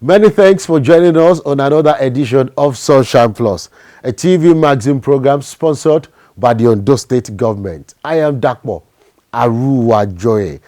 Many thanks for joining us on another edition of Sunshine Plus, a TV magazine program sponsored by the Ondo State Government. I am Dakmo Aruwajoye,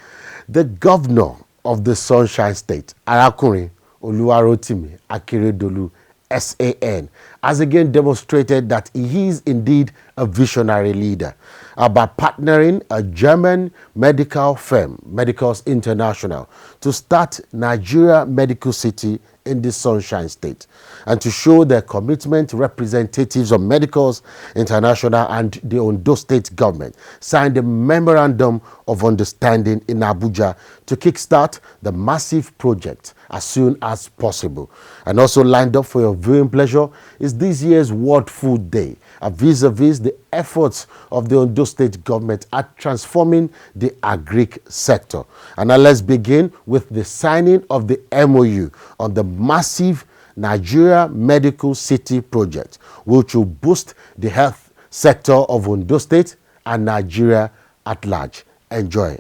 the governor of the Sunshine State, Arakunrin Oluwarotimi Akeredolu, SAN, has again demonstrated that he is indeed a visionary leader by partnering a German medical firm, Medicus International, to start Nigeria Medical City in the Sunshine State, and to show their commitment. Representatives of Medicus International and the Ondo State Government signed a memorandum of understanding in Abuja to kickstart the massive project as soon as possible. And also lined up for your viewing pleasure is this year's World Food Day, vis-à-vis the efforts of the Ondo State Government at transforming the agric sector. And now let's begin with the signing of the MOU on the massive Nigeria Medical City project, which will boost the health sector of Ondo State and Nigeria at large. Enjoy.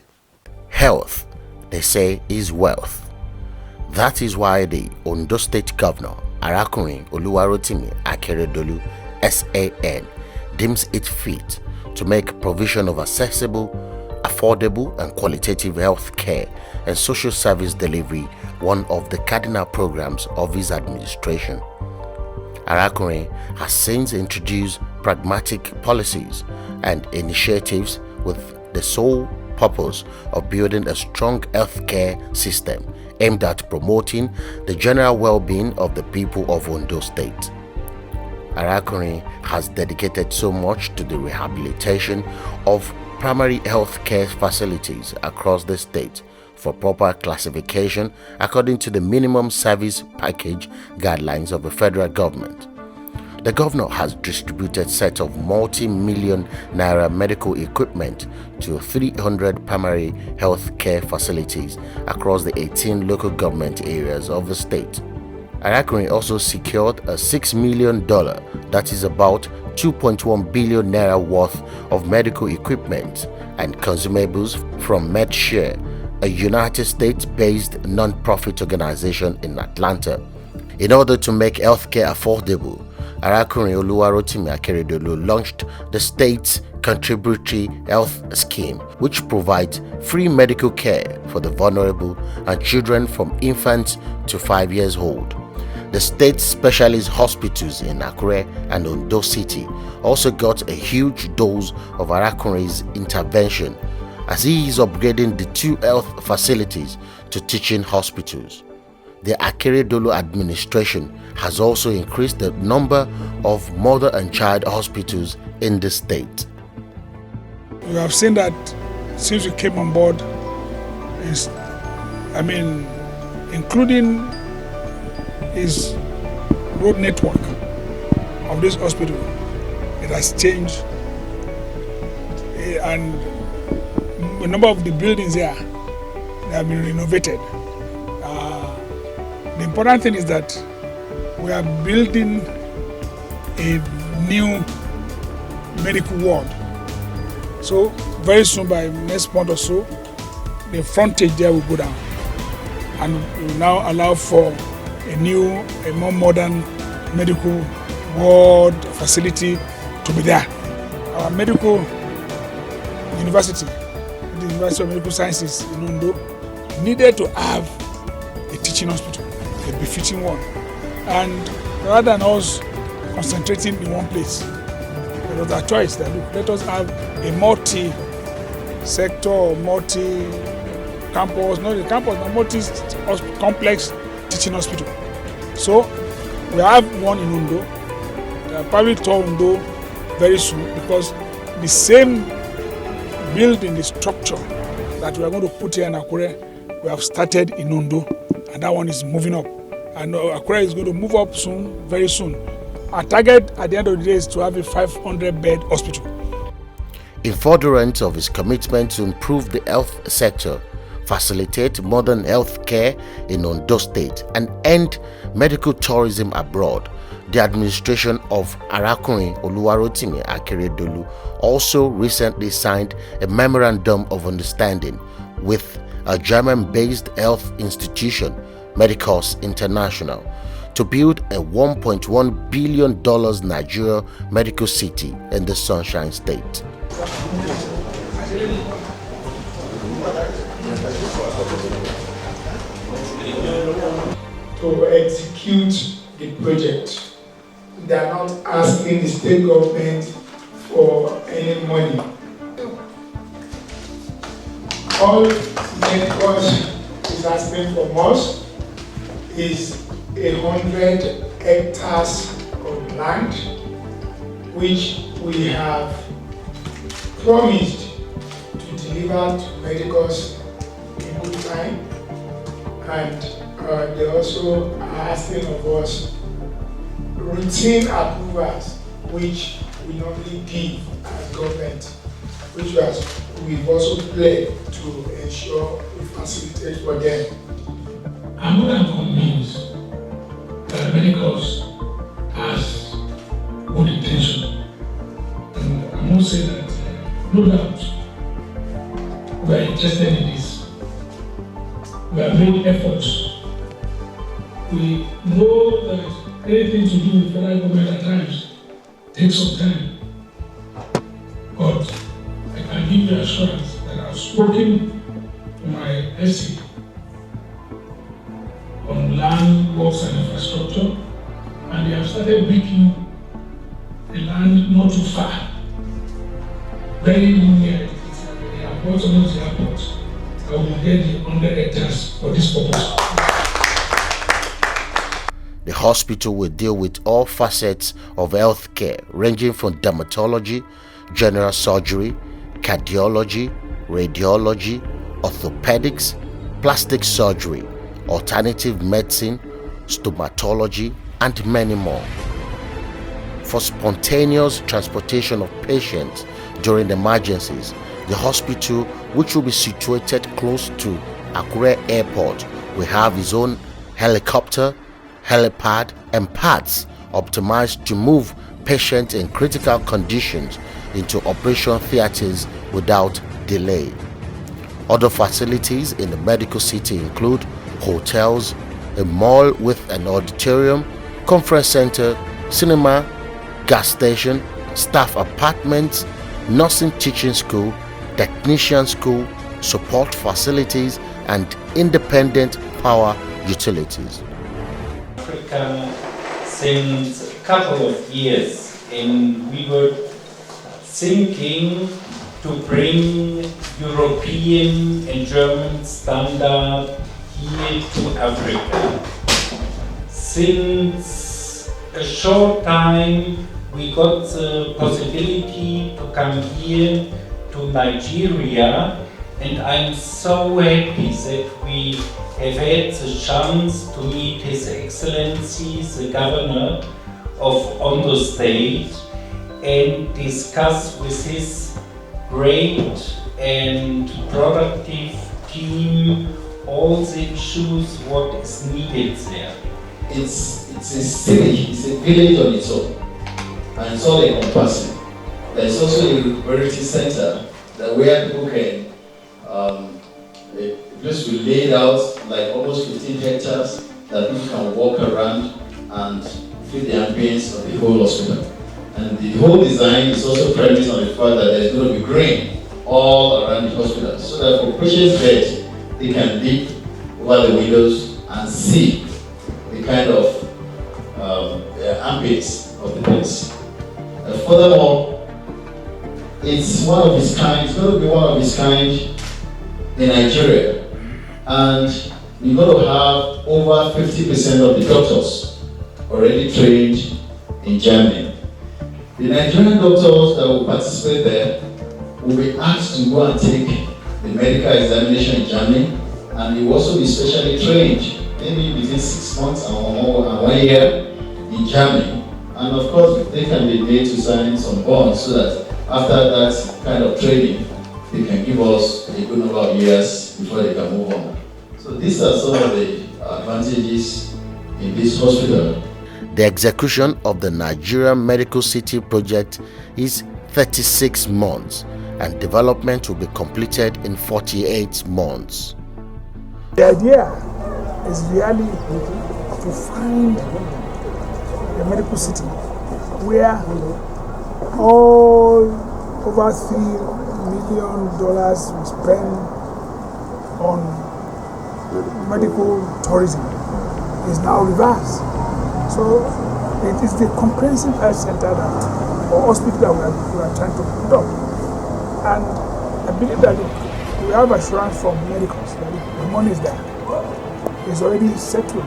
Health, they say, is wealth. That is why the Ondo State Governor, Arakunrin Oluwarotimi Akeredolu, SAN, deems it fit to make provision of accessible, affordable and qualitative health care and social service delivery one of the cardinal programs of his administration. Arakunrin has since introduced pragmatic policies and initiatives with the sole purpose of building a strong healthcare system aimed at promoting the general well-being of the people of Ondo State. Arakunrin has dedicated so much to the rehabilitation of primary health care facilities across the state for proper classification according to the minimum service package guidelines of the federal government. The governor has distributed sets of multi-million naira medical equipment to 300 primary health care facilities across the 18 local government areas of the state. Arakunrin also secured a $6 million, that is about 2.1 billion naira worth of medical equipment and consumables from MedShare, a United States-based non-profit organization in Atlanta. In order to make healthcare affordable, Arakunrin Oluwarotimi Akeredolu launched the state's contributory health scheme, which provides free medical care for the vulnerable and children from infants to 5 years old. The state's specialist hospitals in Akure and Ondo City also got a huge dose of Arakunrin's intervention, as he is upgrading the 2 health facilities to teaching hospitals. The Akeredolu administration has also increased the number of mother and child hospitals in the state. We have seen that since we came on board, including his road network of this hospital, it has changed, and a number of the buildings here, they have been renovated. The important thing is that we are building a new medical ward. So very soon, by next month or so, the frontage there will go down, and will now allow for a more modern medical ward facility to be there. Our medical university, the University of Medical Sciences in Ondo, needed to have a teaching hospital, a befitting one. And rather than us concentrating in one place, it was our choice that let us have a multi-sector, multi-campus, not a campus, but multi-complex teaching hospital. So we have one in Ondo. Probably to Ondo very soon, because the same building, the structure that we are going to put here in Akure, we have started in Ondo, and that one is moving up. And Akure is going to move up soon, very soon. Our target at the end of the day is to have a 500-bed hospital. In furtherance of his commitment to improve the health sector, facilitate modern health care in Ondo State, and end medical tourism abroad, the administration of Arakunrin Oluwarotimi Akeredolu also recently signed a memorandum of understanding with a German-based health institution, Medicus International, to build a $1.1 billion Nigeria medical city in the Sunshine State. To execute the project, they are not asking the state government for any money. All Medicus is asking from us is 100 hectares of land, which we have promised to deliver to Medicus in good time, and they also are asking of us routine approvals, which we normally give as government, which we've also pledged to ensure we facilitate for them. I'm more than convinced that Medicus has good intention, and I must say that no doubt we are interested in this. We have made efforts. We know that anything to do with federal government at times takes some time, but I can give you assurance that I've spoken to my SC on land, works and infrastructure, and they have started making the land not too far, very near. They have bought almost the airport. I will get the 100 hectares for this purpose. The hospital will deal with all facets of healthcare, ranging from dermatology, general surgery, cardiology, radiology, orthopedics, plastic surgery, alternative medicine, stomatology, and many more. For spontaneous transportation of patients during emergencies, the hospital, which will be situated close to Akure Airport, will have its own helicopter, helipad, and pads optimized to move patients in critical conditions into operation theaters without delay. Other facilities in the medical city include hotels, a mall with an auditorium, conference center, cinema, gas station, staff apartments, nursing teaching school, technician school, support facilities, and independent power utilities. Africa since a couple of years, and we were thinking to bring European and German standard here to Africa. Since a short time we got the possibility to come here to Nigeria, and I'm so happy that we have had the chance to meet His Excellency, the Governor of Ondo State, and discuss with his great and productive team all the issues, what is needed there. It's a city, it's a village on its own, and it's all encompassing. There's also a recreation center that where people can, the place will laid out like almost 15 hectares that people can walk around and feel the ambience of the whole hospital. And the whole design is also premised on the fact that there's going to be green all around the hospital, so that for patients there, they can leap over the windows and see the kind of ambience of the place. Furthermore, it's one of its kind, it's going to be one of its kind in Nigeria. And we're going to have over 50% of the doctors already trained in Germany. The Nigerian doctors that will participate there will be asked to go and take the medical examination in Germany, and they will also be specially trained, maybe between 6 months and 1 year in Germany. And of course, they can be made to sign some bonds so that after that kind of training, they can give us a good number of years before they can move on. So these are some of the advantages in this hospital. The execution of the Nigerian Medical City project is 36 months, and development will be completed in 48 months. The idea is really to find a medical city where all over $3 million we spend on medical tourism is now reversed. So it is the comprehensive health center or hospital that we are trying to put up. And I believe that we have assurance from Medicus that the money is there. It's already settled.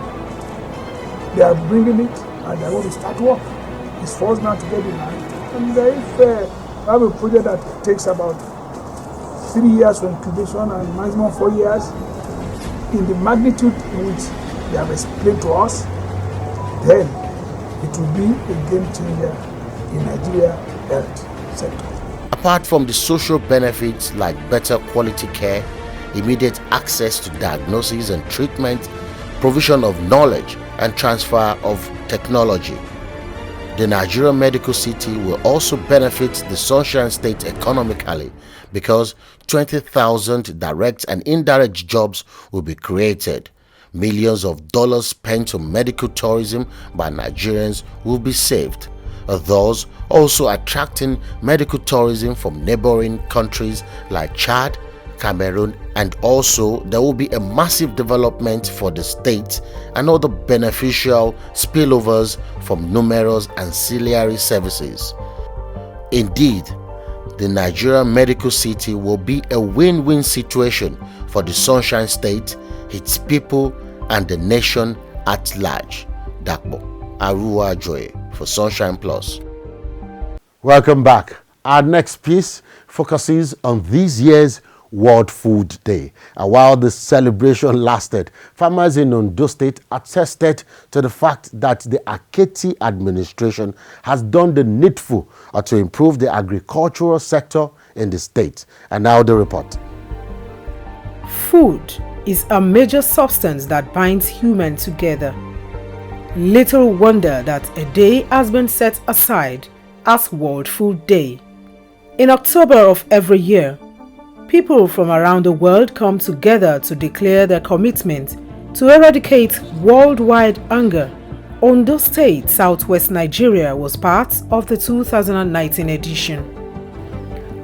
They are bringing it and they are going to start work. It's forced now to get the land. And if we have a project that takes about 3 years for incubation and maximum 4 years, in the magnitude in which they have explained to us, then it will be a game changer in Nigeria health sector. Apart from the social benefits like better quality care, immediate access to diagnosis and treatment, provision of knowledge and transfer of technology, the Nigerian Medical City will also benefit the Sunshine State economically because 20,000 direct and indirect jobs will be created. Millions of dollars spent on medical tourism by Nigerians will be saved, thus also attracting medical tourism from neighboring countries like Chad, Cameroon, and also there will be a massive development for the state and other beneficial spillovers from numerous ancillary services. Indeed, the Nigerian Medical City will be a win-win situation for the Sunshine State, its people, and the nation at large. Dakpo Oluwarotimi for Sunshine Plus. Welcome back. Our next piece focuses on this year's World Food Day. And while the celebration lasted, farmers in Ondo State attested to the fact that the Aketi administration has done the needful to improve the agricultural sector in the state. And now the report. Food is a major substance that binds humans together. Little wonder that a day has been set aside as World Food Day. In October of every year, people from around the world come together to declare their commitment to eradicate worldwide hunger. Ondo State, Southwest Nigeria was part of the 2019 edition.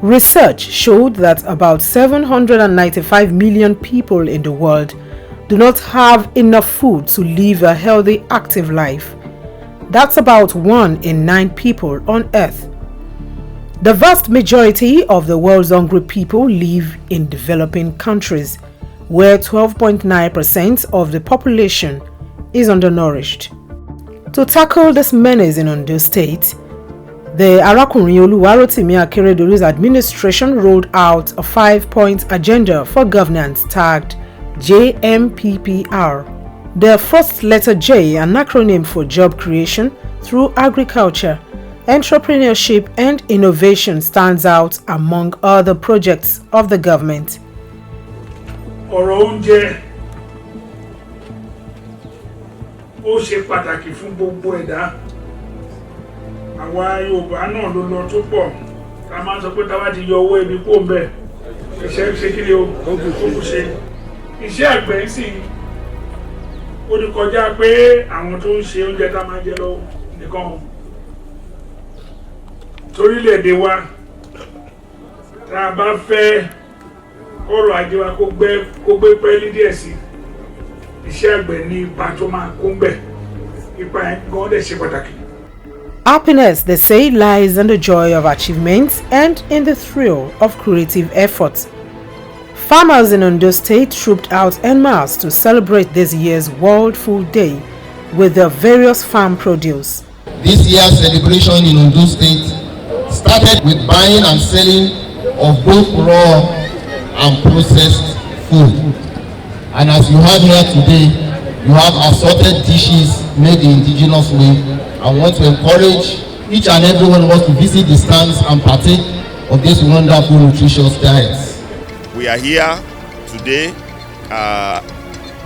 Research showed that about 795 million people in the world do not have enough food to live a healthy, active life. That's about 1 in 9 people on Earth. The vast majority of the world's hungry people live in developing countries, where 12.9% of the population is undernourished. To tackle this menace in Ondo State, the Arakunrin Oluwarotimi Akeredolu's administration rolled out a 5-point agenda for governance tagged JMPPR. The first letter J, an acronym for job creation through agriculture, entrepreneurship and innovation, stands out among other projects of the government. Ọ̀rọ̀ oúnjẹ ó ṣe pàtàkì fún gbogbo ẹ̀dá. Àwa Yorùbá náà ló lọ tó pọ̀. Ká máa sọ pé táwa ti yọ owó ebi kó ń bẹ̀. Iṣẹ́ ṣe kí ni o kò ṣe. Iṣẹ́ àgbẹ̀ sì ó ní kọjá pé àwọn tó ń ṣe oúnjẹ ká máa jẹ lọ nìkan. Torílẹ̀-èdè wa tá a bá fẹ́ ọrọ̀ ajé wa kó gbé pẹ́ẹ́lí díẹ̀ sí, iṣẹ́ àgbẹ̀ ní ipa tó máa kó ń bẹ̀. Ipa yẹn gan dẹ̀ ṣe pàtàkì. Happiness, they say, lies in the joy of achievements and in the thrill of creative efforts. Farmers in Ondo State trooped out en masse to celebrate this year's World Food Day with their various farm produce. This year's celebration in Ondo State started with buying and selling of both raw and processed food. And as you have here today, you have assorted dishes made the indigenous way. I want to encourage each and every one of us to visit the stands and partake of this wonderful, nutritious diets. We are here today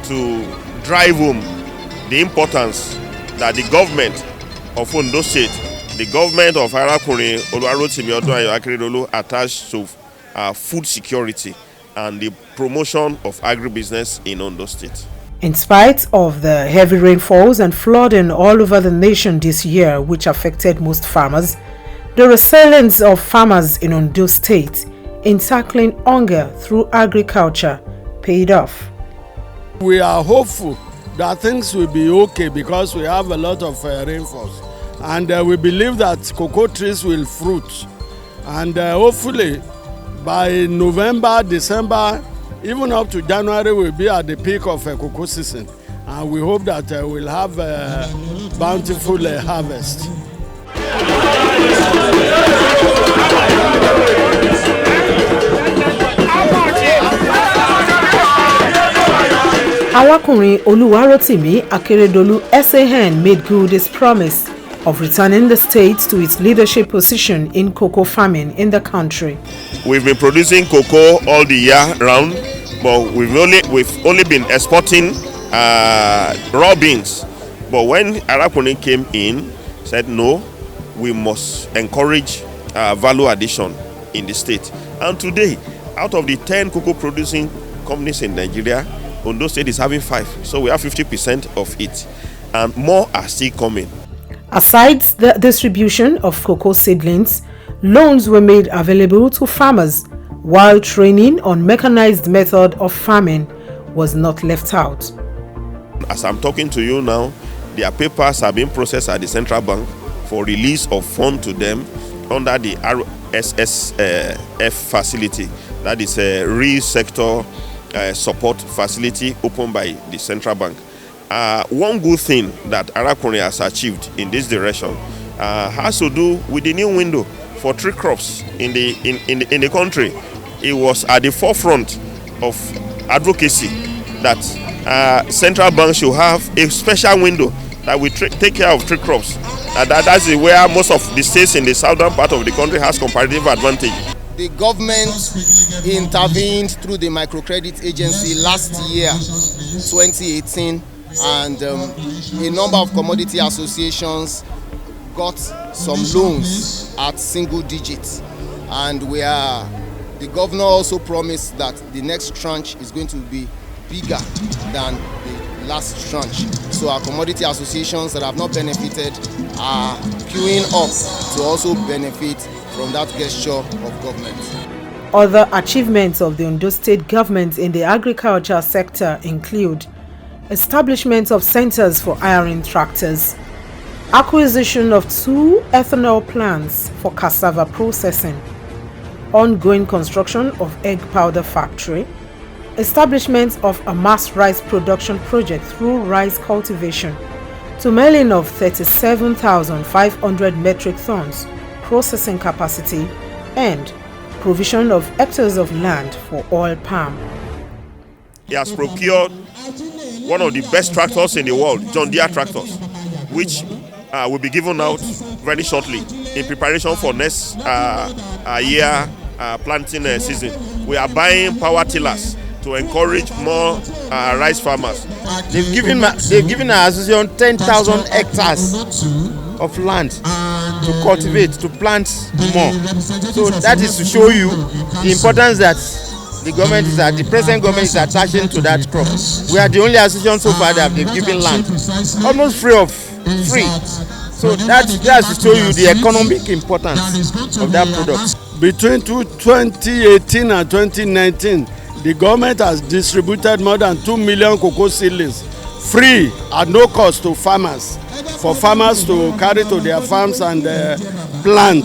to drive home the importance that the government of Ondo State, the government of Arakunrin Oluwarotimi Akeredolu, attached to food security and the promotion of agribusiness in Ondo State. In spite of the heavy rainfalls and flooding all over the nation this year, which affected most farmers, the resilience of farmers in Ondo State in tackling hunger through agriculture paid off. We are hopeful that things will be okay because we have a lot of rainfalls, and we believe that cocoa trees will fruit, and hopefully by November, December, even up to January, we'll be at the peak of cocoa season, and we hope that we'll have a bountiful harvest. Arakunrin Oluwarotimi Akeredolu SAN made good his promise of returning the state to its leadership position in cocoa farming in the country. We've been producing cocoa all the year round, but we've only been exporting raw beans. But when Arakunrin came in, said no, we must encourage value addition in the state. And today, out of the 10 cocoa producing companies in Nigeria, Ondo State is having 5, so we have 50% of it, and more are still coming. Aside the distribution of cocoa seedlings, loans were made available to farmers, while training on mechanized method of farming was not left out. As I'm talking to you now, their papers are being processed at the central bank for release of funds to them under the RSSF facility, that is a real sector support facility opened by the central bank. One good thing that Arakunrin has achieved in this direction has to do with the new window for tree crops in the country. It was at the forefront of advocacy that central bank should have a special window that will take care of tree crops. That's where most of the states in the southern part of the country has comparative advantage. The government intervened through the microcredit agency last year, 2018, and a number of commodity associations got some loans at single digits. And the governor also promised that the next tranche is going to be bigger than the last tranche. So our commodity associations that have not benefited are queuing up to also benefit from that gesture of government. Other achievements of the Ondo State government in the agriculture sector include establishment of centers for hiring tractors, acquisition of 2 ethanol plants for cassava processing, ongoing construction of egg powder factory, establishment of a mass rice production project through rice cultivation, to milling of 37,500 metric tons processing capacity, and provision of hectares of land for oil palm. He has procured one of the best tractors in the world, John Deere tractors, which will be given out very shortly in preparation for next year planting season. We are buying power tillers to encourage more rice farmers. They've given our association 10,000 hectares of land to cultivate, to plant more. So that is to show you the importance that the present government is attaching to that crop. We are the only association so far that they've given land, almost free. So that has to show you the economic importance of that product. Between 2018 and 2019, the government has distributed more than 2 million cocoa seedlings free at no cost to farmers, for farmers to carry to their farms and plant.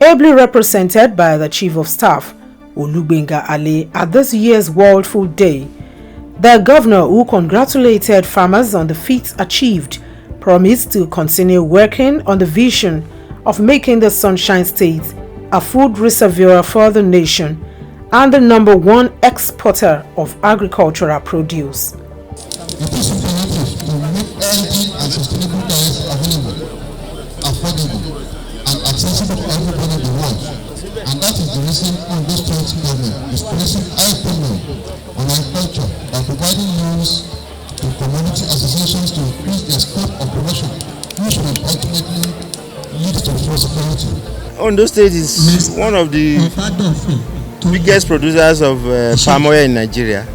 Ably represented by the Chief of Staff, Olubenga Ali, at this year's World Food Day, the governor, who congratulated farmers on the feats achieved, promised to continue working on the vision of making the Sunshine State a food reservoir for the nation and the #1 exporter of agricultural produce. It is imperative to make healthy and sustainable diets available, affordable, and accessible to everybody in the world. And that is the reason Ondo State Government is placing high premium on agriculture by providing loans to community associations to increase their scope of production, which will ultimately lead to food security. Ondo State is one of the biggest producers of palm oil in Nigeria.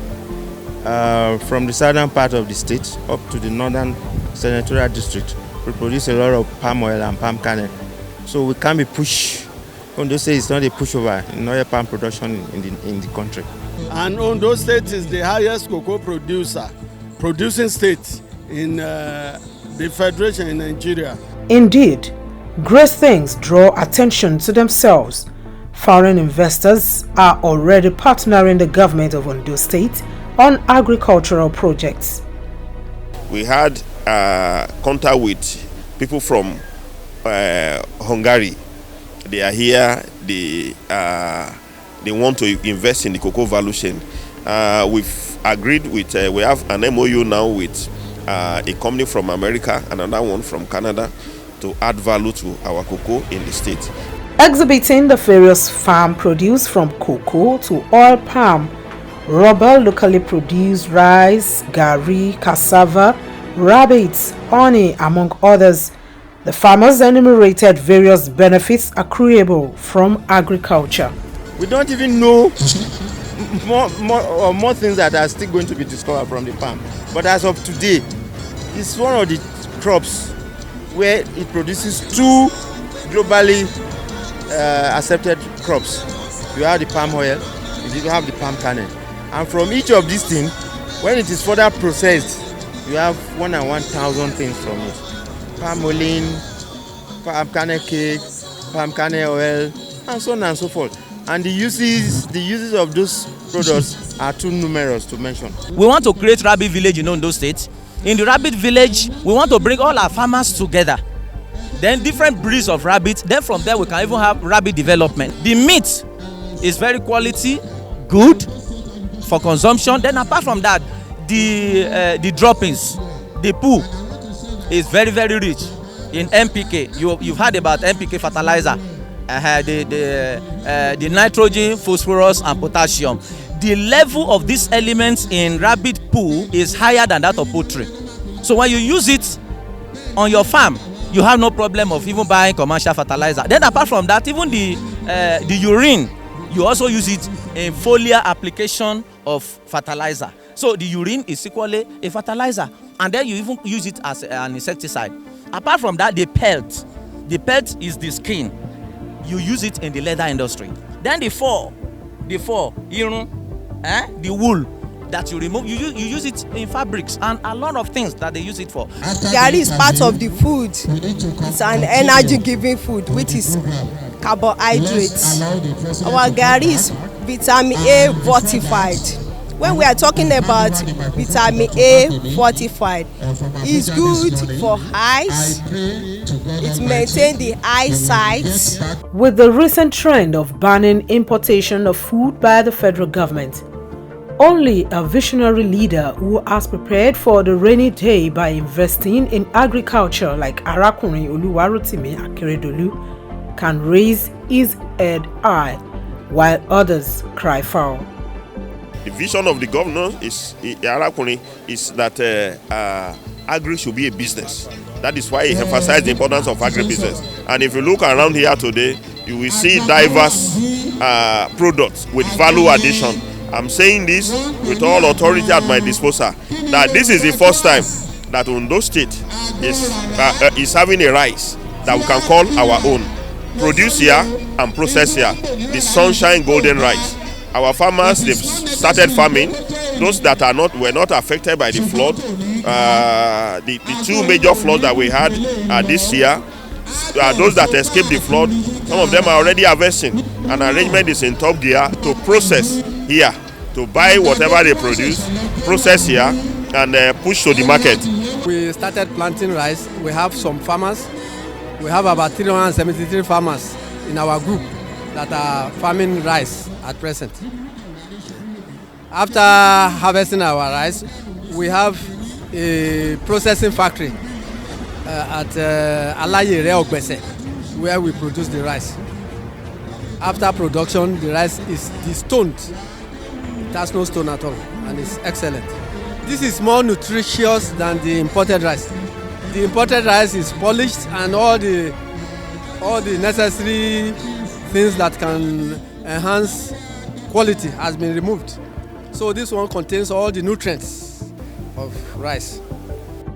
from the southern part of the state up to the northern senatorial district. We produce a lot of palm oil and palm kernel. So we can't be pushed. Ondo State is not a pushover in oil palm production in the country. And Ondo State is the highest cocoa producing state in the Federation in Nigeria. Indeed, great things draw attention to themselves. Foreign investors are already partnering the government of Ondo State on agricultural projects. We had contact with people from Hungary. They are here. They want to invest in the cocoa value chain. We've agreed with, we have an MOU now with a company from America, another one from Canada, to add value to our cocoa in the state. Exhibiting the various farm produce from cocoa to oil palm, rubber, locally produced rice, gari, cassava, rabbits, honey, among others. The farmers enumerated various benefits accruable from agriculture. We don't even know more things that are still going to be discovered from the palm. But as of today, it's one of the crops where it produces two globally accepted crops. You have the palm oil, you have the palm kernel. And from each of these things, when it is further processed, you have 1,000 things from it. Palmolene, palm kernel cake, palm kernel oil, and so on and so forth. And the uses of those products are too numerous to mention. We want to create rabbit village in Ondo State. In the rabbit village, we want to bring all our farmers together. Then different breeds of rabbits. Then from there, we can even have rabbit development. The meat is very quality, good for consumption. Then apart from that, the droppings, the poo is very, very rich in NPK. You've heard about NPK fertilizer, the nitrogen, phosphorus, and potassium. The level of these elements in rabbit poo is higher than that of poultry. So when you use it on your farm, you have no problem of even buying commercial fertilizer. Then apart from that, even the urine, you also use it in foliar application of fertilizer. So the urine is equally a fertilizer, and then you even use it as an insecticide. Apart from that, the pelt is the skin. You use it in the leather industry. Then the fur, the wool that you remove, you use it in fabrics and a lot of things that they use it for. Gari is part of the food. It's an energy-giving food, which is carbohydrates. Our gari is vitamin A fortified. When we are talking about vitamin A fortified, it's good for eyes. It maintains the eyesight. With the recent trend of banning importation of food by the federal government, only a visionary leader who has prepared for the rainy day by investing in agriculture like Arakunrin Oluwarotimi Akeredolu can raise his head high, while others cry foul. The vision of the governor is Arakunrin is that agri should be a business. That is why he emphasized the importance of agribusiness. And if you look around here today, you will see diverse products with value addition. I'm saying this with all authority at my disposal, that this is the first time that Ondo State is having a rice that we can call our own. Produce here and process here, the Sunshine Golden Rice. Our farmers, they've started farming. Those that were not affected by the flood, the two major floods that we had this year, those that escaped the flood, some of them are already harvesting. An arrangement is in top gear to process here, to buy whatever they produce, process here, and push to the market. We started planting rice. We have some farmers. We have about 373 farmers in our group that are farming rice at present. After harvesting our rice, we have a processing factory at Alayere Ogbese, where we produce the rice. After production, the rice is destoned. It has no stone at all, and it's excellent. This is more nutritious than the imported rice. The imported rice is polished, and all the necessary things that can enhance quality has been removed. So this one contains all the nutrients of rice.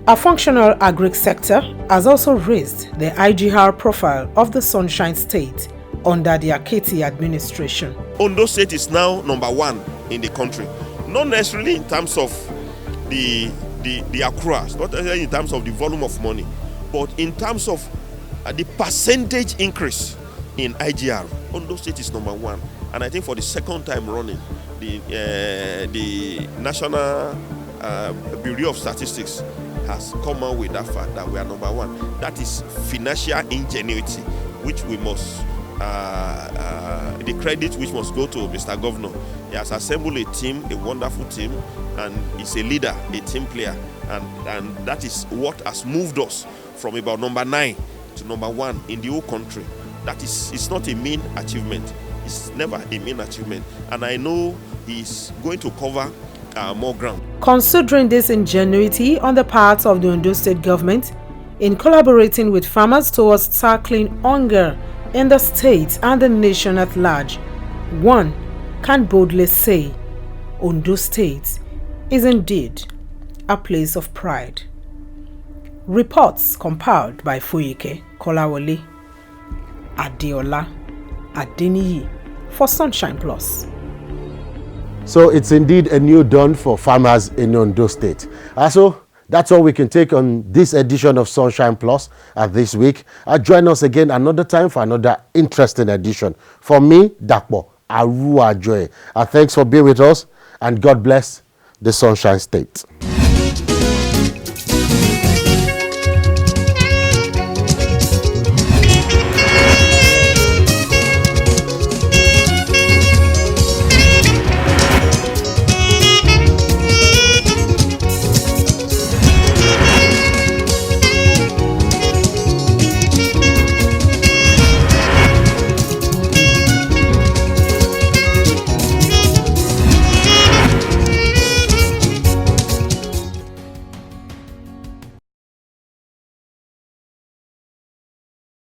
A functional agric sector has also raised the IGR profile of the Sunshine State under the Aketi administration. Ondo State is now #1 in the country, not necessarily in terms of the accruals, not necessarily in terms of the volume of money, but in terms of the percentage increase in IGR. Ondo State is #1, and I think for the second time running, the National Bureau of Statistics has come out with that fact that we are #1. That is financial ingenuity, which we must, the credit which must go to Mr. Governor. He has assembled a team, a wonderful team, and he's a leader, a team player, and that is what has moved us from about #9 to #1 in the whole country. That is, it's not a mean achievement. It's never a mean achievement, and I know he's going to cover more ground. Considering this ingenuity on the part of the Ondo State government in collaborating with farmers towards tackling hunger in the state and the nation at large, one can boldly say Ondo State is indeed a place of pride. Reports compiled by Foyeke Kolawole Adeola Adeniyi for Sunshine Plus. So it's indeed a new dawn for farmers in Ondo State. Also, that's all we can take on this edition of Sunshine Plus this week. Join us again another time for another interesting edition. For me, Dakpo Oluwarotimi. Thanks for being with us, and God bless the Sunshine State.